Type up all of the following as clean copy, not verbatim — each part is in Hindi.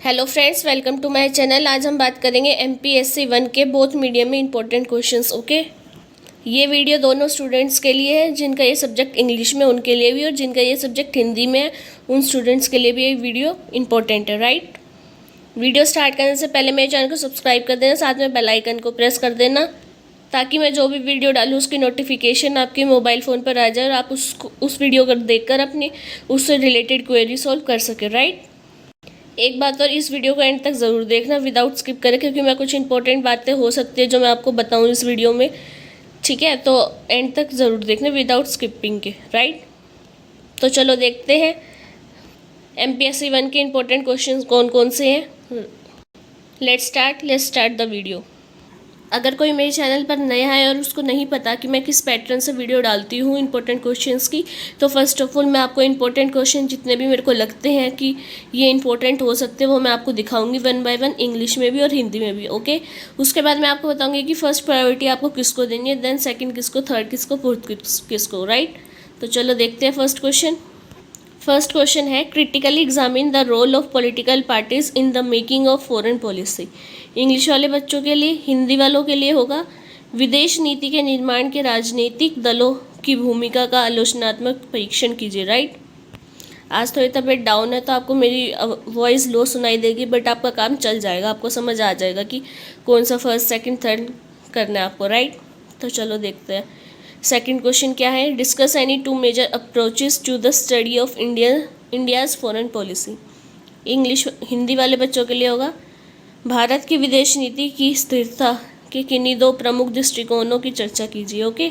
Hello friends, welcome to my channel. आज हम बात करेंगे एमपीएससी 1 के बोथ मीडियम में इंपॉर्टेंट क्वेश्चंस। ओके, ये वीडियो दोनों स्टूडेंट्स के लिए है, जिनका ये सब्जेक्ट इंग्लिश में उनके लिए भी और जिनका ये सब्जेक्ट हिंदी में है उन स्टूडेंट्स के लिए भी ये वीडियो इंपॉर्टेंट है। राइट, वीडियो स्टार्ट करने से पहले मेरे चैनल को सब्सक्राइब कर देना, साथ में बेल आइकन को प्रेस कर देना ताकि मैं जो भी वीडियो डालूँ उसकी नोटिफिकेशन आपके मोबाइल फ़ोन पर आ जाए और आप उस वीडियो को देखकर अपनी उससे रिलेटेड क्वेरी सॉल्व कर सकें। राइट, एक बात और, इस वीडियो को एंड तक ज़रूर देखना विदाउट स्किप करें, क्योंकि मैं कुछ इंपॉर्टेंट बातें हो सकती है जो मैं आपको बताऊँ इस वीडियो में। ठीक है, तो एंड तक ज़रूर देखना विदाउट स्किपिंग के। राइट, तो चलो देखते हैं एमपीएससी 1 के इंपॉर्टेंट क्वेश्चंस कौन कौन से हैं। Let's start the video. अगर कोई मेरे चैनल पर नया है और उसको नहीं पता कि मैं किस पैटर्न से वीडियो डालती हूँ इंपॉर्टेंट क्वेश्चंस की, तो फर्स्ट ऑफ ऑल मैं आपको इंपॉर्टेंट क्वेश्चन जितने भी मेरे को लगते हैं कि ये इंपॉर्टेंट हो सकते हैं वो मैं आपको दिखाऊंगी 1 बाय 1, इंग्लिश में भी और हिंदी में भी। ओके, उसके बाद मैं आपको बताऊँगी कि फर्स्ट प्रायोरिटी आपको किसको देनी है, देन सेकेंड किसको, थर्ड किसको, फोर्थ किसको। राइट, तो चलो देखते हैं फर्स्ट क्वेश्चन। फर्स्ट क्वेश्चन है, critically examine the role of political parties in the making of foreign policy. English वाले बच्चों के लिए, हिंदी वालों के लिए होगा, विदेश नीति के निर्माण के राजनीतिक दलों की भूमिका का आलोचनात्मक परीक्षण कीजिए। राइट, आज थोड़ी तबीयत डाउन है तो आपको मेरी वॉइस लो सुनाई देगी, बट आपका काम चल जाएगा, आपको समझ आ जाएगा कि कौन सा फर्स्ट सेकंड थर्ड करना है आपको। राइट, तो चलो देखते हैं सेकंड क्वेश्चन क्या है। Discuss any two major approaches to the study of India's foreign policy. English Hindi वाले बच्चों के लिए होगा, भारत की विदेश नीति की स्थिरता के किन्हीं दो प्रमुख दृष्टिकोणों की चर्चा कीजिए। ओके,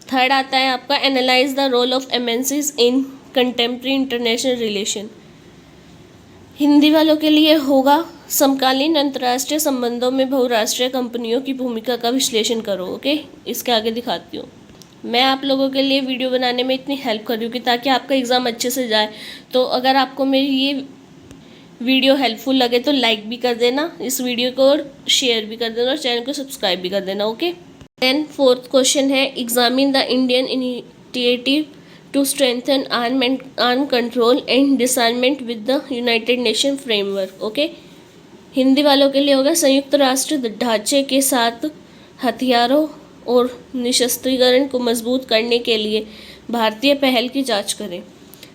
थर्ड आता है आपका, analyse the role of MNCs in contemporary international relation. Hindi वालों के लिए होगा, समकालीन अंतर्राष्ट्रीय संबंधों में बहुराष्ट्रीय कंपनियों की भूमिका का विश्लेषण करो। ओके, इसके आगे दिखाती हूँ। मैं आप लोगों के लिए वीडियो बनाने में इतनी हेल्प कर रही हूँ कि ताकि आपका एग्ज़ाम अच्छे से जाए। तो अगर आपको मेरी ये वीडियो हेल्पफुल लगे तो लाइक भी कर देना इस वीडियो को, और शेयर भी कर देना और चैनल को सब्सक्राइब भी कर देना। ओके, देन फोर्थ क्वेश्चन है, examine the Indian initiative to strengthen arm control and disarmament with the United Nation framework. Okay, Hindi वालों के लिए होगा, संयुक्त राष्ट्र ढांचे के साथ हथियारों और निशस्त्रीकरण को मजबूत करने के लिए भारतीय पहल की जांच करें।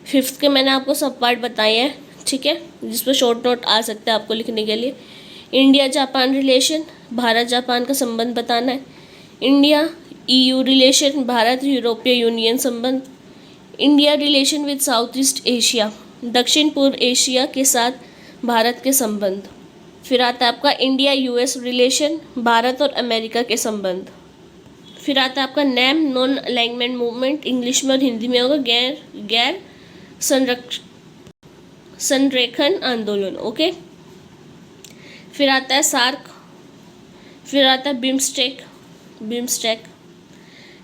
फिफ्थ के मैंने आपको सब पार्ट बताए हैं, ठीक है, जिस पर शॉर्ट नोट आ सकते हैं आपको लिखने के लिए। India Japan relation, Bharat Japan का संबंध बताना है। इंडिया ईयू रिलेशन, भारत यूरोपीय यूनियन संबंध। India relation with south east Asia, दक्षिण पूर्व एशिया के साथ भारत के संबंध। फिर आता है आपका इंडिया यूएस रिलेशन, भारत और अमेरिका के संबंध। फिर आता है आपका NAM, non alignment movement, English में और हिंदी में होगा गैर संरेखन आंदोलन। ओके, फिर आता है सार्क, फिर आता है बिम्स्टेक,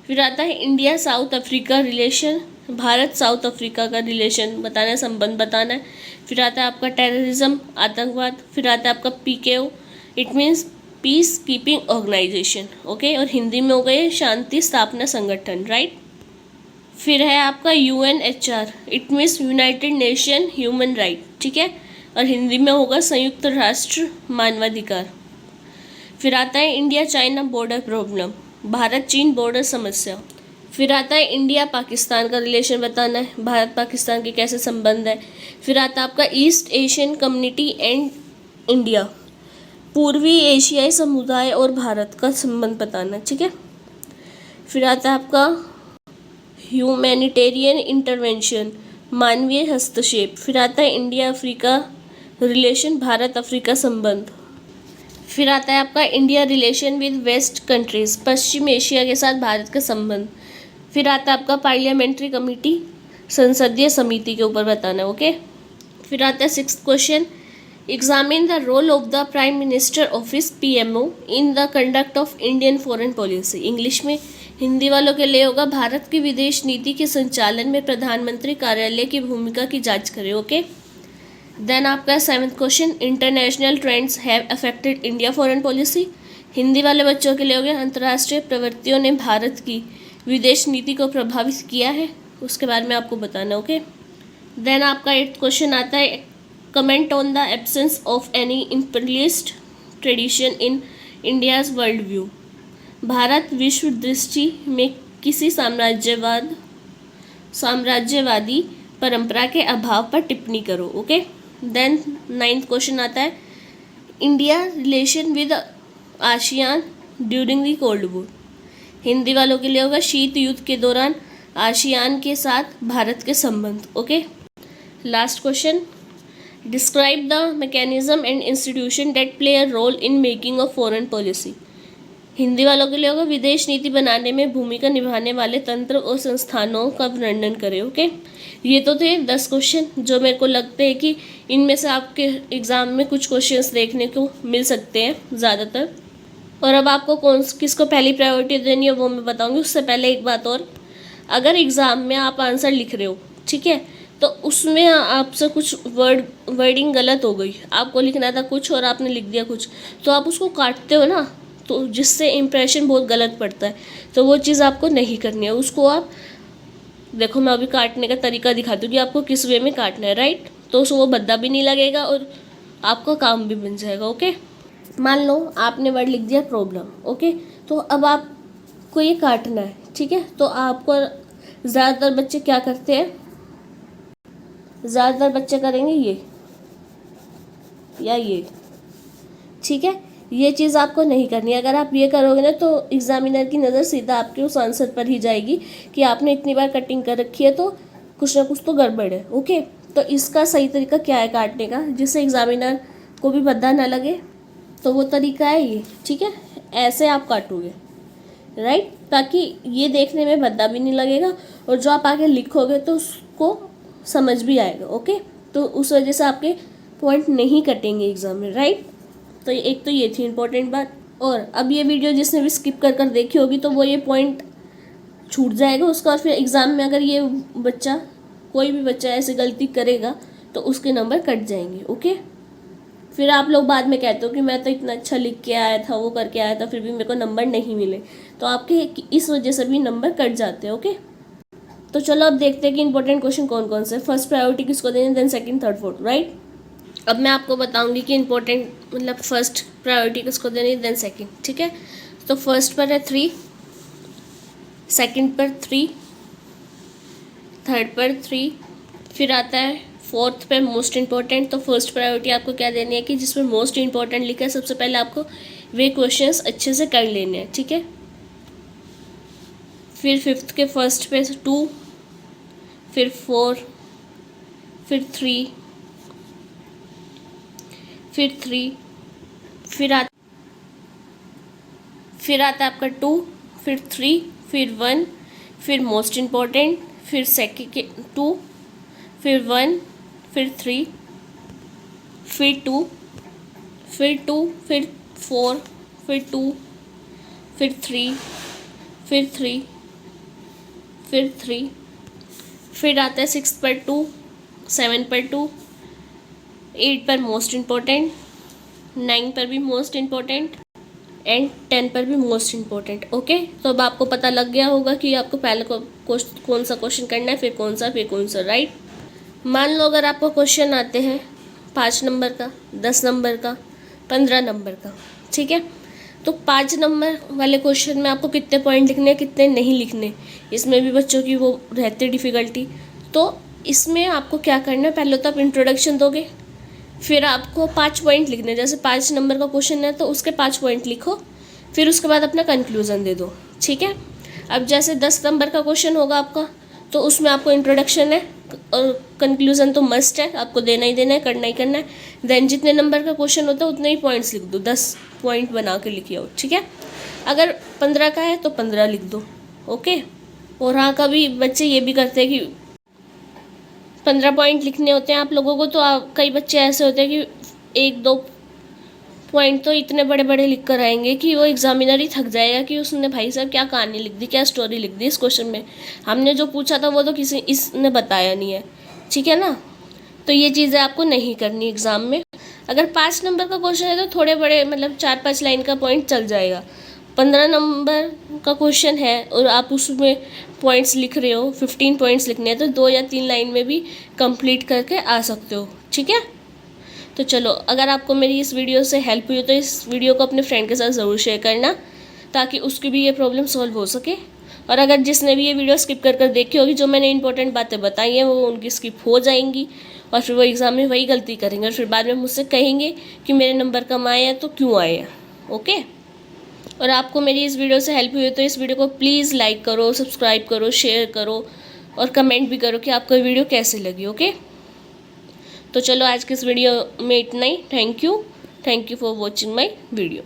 फिर आता है India south Africa relation, Bharat south Africa का रिलेशन बताना है, संबंध बताना है। फिर आता है आपका टेररिज्म, आतंकवाद। फिर आता है आपका PKO, it means peace keeping organization. Okay, और हिंदी में हो गए शांति स्थापना संगठन। राइट, फिर है आपका UNHR, it means united nation human right, ठीक है, और हिंदी में होगा संयुक्त राष्ट्र मानवाधिकार। फिर आता है India China border problem, Bharat चीन बॉर्डर समस्या। फिर आता है इंडिया पाकिस्तान का रिलेशन बताना है, भारत पाकिस्तान के कैसे संबंध है। फिर आता है आपका east Asian community and India, पूर्वी एशियाई समुदाय और भारत का संबंध बताना है, ठीक है। फिर आता है आपका ह्यूमैनिटेरियन इंटरवेंशन, मानवीय हस्तक्षेप। फिर आता है India Africa relation, Bharat Africa संबंध। फिर आता है आपका India relation with west countries, पश्चिम एशिया के साथ भारत का संबंध। फिर आता है आपका पार्लियामेंट्री कमेटी, संसदीय समिति के ऊपर बताना है। ओके, फिर आता है sixth question, examine the role of the prime minister office PMO in the conduct of Indian foreign policy. English में, हिंदी वालों के लिए होगा, भारत की विदेश नीति के संचालन में प्रधानमंत्री कार्यालय की भूमिका की जांच करें। ओके, देन आपका seventh question, international trends have affected India foreign policy. Hindi वाले बच्चों के लिए हो गया, अंतर्राष्ट्रीय प्रवृत्तियों ने भारत की विदेश नीति को प्रभावित किया है, उसके बारे में आपको बताना। ओके, देन आपका 8th क्वेश्चन आता है, comment on the absence of any imperialist tradition in India's world view. Bharat विश्व दृष्टि में किसी साम्राज्यवादी परंपरा के अभाव पर टिप्पणी करो। ओके। देन 9th क्वेश्चन आता है, India relation with ASEAN during the cold war. Hindi वालों के लिए होगा, शीत युद्ध के दौरान आसियान के साथ भारत के संबंध। Okay. Last question, describe the mechanism and institution that play a role in making of foreign policy. Hindi वालों के लिए होगा, विदेश नीति बनाने में भूमिका निभाने वाले तंत्र और संस्थानों का वर्णन करें। ओके। ये तो थे 10 क्वेश्चन जो मेरे को लगते हैं कि इनमें से आपके एग्ज़ाम में कुछ क्वेश्चंस देखने को मिल सकते हैं ज़्यादातर। और अब आपको किसको पहली प्रायोरिटी देनी है वो मैं बताऊंगी। उससे पहले एक बात और, अगर एग्ज़ाम में आप आंसर लिख रहे हो, ठीक है, तो उसमें आपसे कुछ वर्डिंग गलत हो गई, आपको लिखना था कुछ और आपने लिख दिया कुछ, तो आप उसको काटते हो ना, तो जिससे इम्प्रेशन बहुत गलत पड़ता है। तो वो चीज़ आपको नहीं करनी है। उसको आप देखो, मैं अभी काटने का तरीका दिखाती हूँ कि आपको किस वे में काटना है, राइट। तो उसको वो भद्दा भी नहीं लगेगा और आपका काम भी बन जाएगा। ओके। मान लो आपने वर्ड लिख दिया प्रॉब्लम। ओके। तो अब आपको ये काटना है, ठीक है। तो आपको ज़्यादातर बच्चे क्या करते हैं, ज़्यादातर बच्चे करेंगे ये या ये, ठीक है। ये चीज़ आपको नहीं करनी। अगर आप ये करोगे ना तो एग्जामिनर की नज़र सीधा आपके उस आंसर पर ही जाएगी कि आपने इतनी बार कटिंग कर रखी है, तो कुछ ना कुछ तो गड़बड़ है। ओके। तो इसका सही तरीका क्या है काटने का, जिससे एग्जामिनर को भी भद्दा ना लगे, तो वो तरीका है ये, ठीक है। ऐसे आप काटोगे, राइट, ताकि ये देखने में भद्दा भी नहीं लगेगा और जो आप आगे लिखोगे तो उसको समझ भी आएगा। ओके। तो उस वजह से आपके पॉइंट नहीं कटेंगे एग्जाम में, राइट। तो एक तो ये थी इम्पोर्टेंट बात। और अब ये वीडियो जिसने भी स्किप कर कर देखी होगी तो वो ये पॉइंट छूट जाएगा उसका, और फिर एग्ज़ाम में अगर ये बच्चा, कोई भी बच्चा ऐसे गलती करेगा तो उसके नंबर कट जाएंगे। ओके। फिर आप लोग बाद में कहते हो कि मैं तो इतना अच्छा लिख के आया था, वो करके आया था, फिर भी मेरे को नंबर नहीं मिले, तो आपके इस वजह से भी नंबर कट जाते हैं। ओके। तो चलो अब देखते हैं कि इंपॉर्टेंट क्वेश्चन कौन कौन से। फर्स्ट प्रायोरिटी किसको देनी, then second, third, fourth, right. अब मैं आपको बताऊंगी कि इंपॉर्टेंट मतलब फर्स्ट प्रायोरिटी किसको देनी, देन सेकंड, ठीक है। तो फर्स्ट पर है 3, सेकंड पर 3, थर्ड पर 3, फिर आता है फोर्थ पे मोस्ट इंपॉर्टेंट। तो फर्स्ट प्रायोरिटी आपको क्या देनी है कि जिसमें मोस्ट इंपॉर्टेंट लिखा है सबसे पहले आपको वे क्वेश्चंस अच्छे से कर लेने हैं, ठीक है। फिर फिफ्थ के फर्स्ट पे 2, फिर 4, फिर 3, फिर 3, फिर आता है आपका 2, फिर 3, फिर 1, फिर मोस्ट इम्पॉर्टेंट, फिर सेकंड के 2, फिर 1, फिर 3, फिर 2, फिर 2, फिर 4, फिर 2, फिर 3, फिर 3, फिर 3, फिर आता है 6 पर 2, 7 पर 2, 8 पर मोस्ट इम्पॉर्टेंट, 9 पर भी मोस्ट इम्पॉर्टेंट एंड 10 पर भी मोस्ट इम्पॉर्टेंट। ओके। तो अब आपको पता लग गया होगा कि आपको पहले कौन सा क्वेश्चन करना है, फिर कौन सा, राइट। मान लो अगर आपको क्वेश्चन आते हैं 5 नंबर का, 10 नंबर का, 15 नंबर का, ठीक है। तो 5 नंबर वाले क्वेश्चन में आपको कितने पॉइंट लिखने हैं, कितने नहीं लिखने, इसमें भी बच्चों की वो रहती है डिफ़िकल्टी। तो इसमें आपको क्या करना है, पहले तो आप इंट्रोडक्शन दोगे, फिर आपको 5 पॉइंट लिखने, जैसे 5 नंबर का क्वेश्चन है तो उसके 5 पॉइंट लिखो, फिर उसके बाद अपना कंक्लूज़न दे दो, ठीक है। अब जैसे 10 नंबर का क्वेश्चन होगा आपका, तो उसमें आपको इंट्रोडक्शन है और कंक्लूज़न तो मस्ट है, आपको देना ही देना है, करना ही करना है। देन जितने नंबर का क्वेश्चन होता है उतने ही पॉइंट्स लिख दो, 10 पॉइंट बना के लिखिए, ठीक है। अगर 15 का है तो 15 लिख दो। ओके। और हाँ, कभी बच्चे ये भी करते हैं कि 15 पॉइंट लिखने होते हैं आप लोगों को, तो कई बच्चे ऐसे होते हैं कि 1-2 पॉइंट तो इतने बड़े बड़े लिख कर आएंगे कि वो एग्जामिनर ही थक जाएगा कि उसने भाई साहब क्या कहानी लिख दी, क्या स्टोरी लिख दी इस क्वेश्चन में, हमने जो पूछा था वो तो इसने बताया नहीं है, ठीक है ना। तो ये चीज़ें आपको नहीं करनी एग्ज़ाम में। अगर 5 नंबर का क्वेश्चन है तो थोड़े बड़े मतलब 4-5 लाइन का पॉइंट चल जाएगा, 15 नंबर का क्वेश्चन है और आप उसमें पॉइंट्स लिख रहे हो, 15 पॉइंट्स लिखने हैं, तो 2 या 3 लाइन में भी कंप्लीट करके आ सकते हो। ठीक है, तो चलो, अगर आपको मेरी इस वीडियो से हेल्प हुई हो तो इस वीडियो को अपने फ्रेंड के साथ ज़रूर शेयर करना, ताकि उसकी भी ये प्रॉब्लम सॉल्व हो सके। और अगर जिसने भी ये वीडियो स्किप कर कर देखी होगी, जो मैंने इंपॉर्टेंट बातें बताई हैं वो उनकी स्किप हो जाएंगी और फिर वो एग्ज़ाम में वही गलती करेंगे और फिर बाद में मुझसे कहेंगे कि मेरे नंबर कम आए हैं, तो क्यों आए हैं। ओके, और आपको मेरी इस वीडियो से हेल्प हुई हो तो इस वीडियो को प्लीज़ लाइक करो, सब्सक्राइब करो, शेयर करो और कमेंट भी करो कि आपको वीडियो कैसी लगी। ओके, तो चलो आज की इस वीडियो में इतना ही। Thank you for watching my video.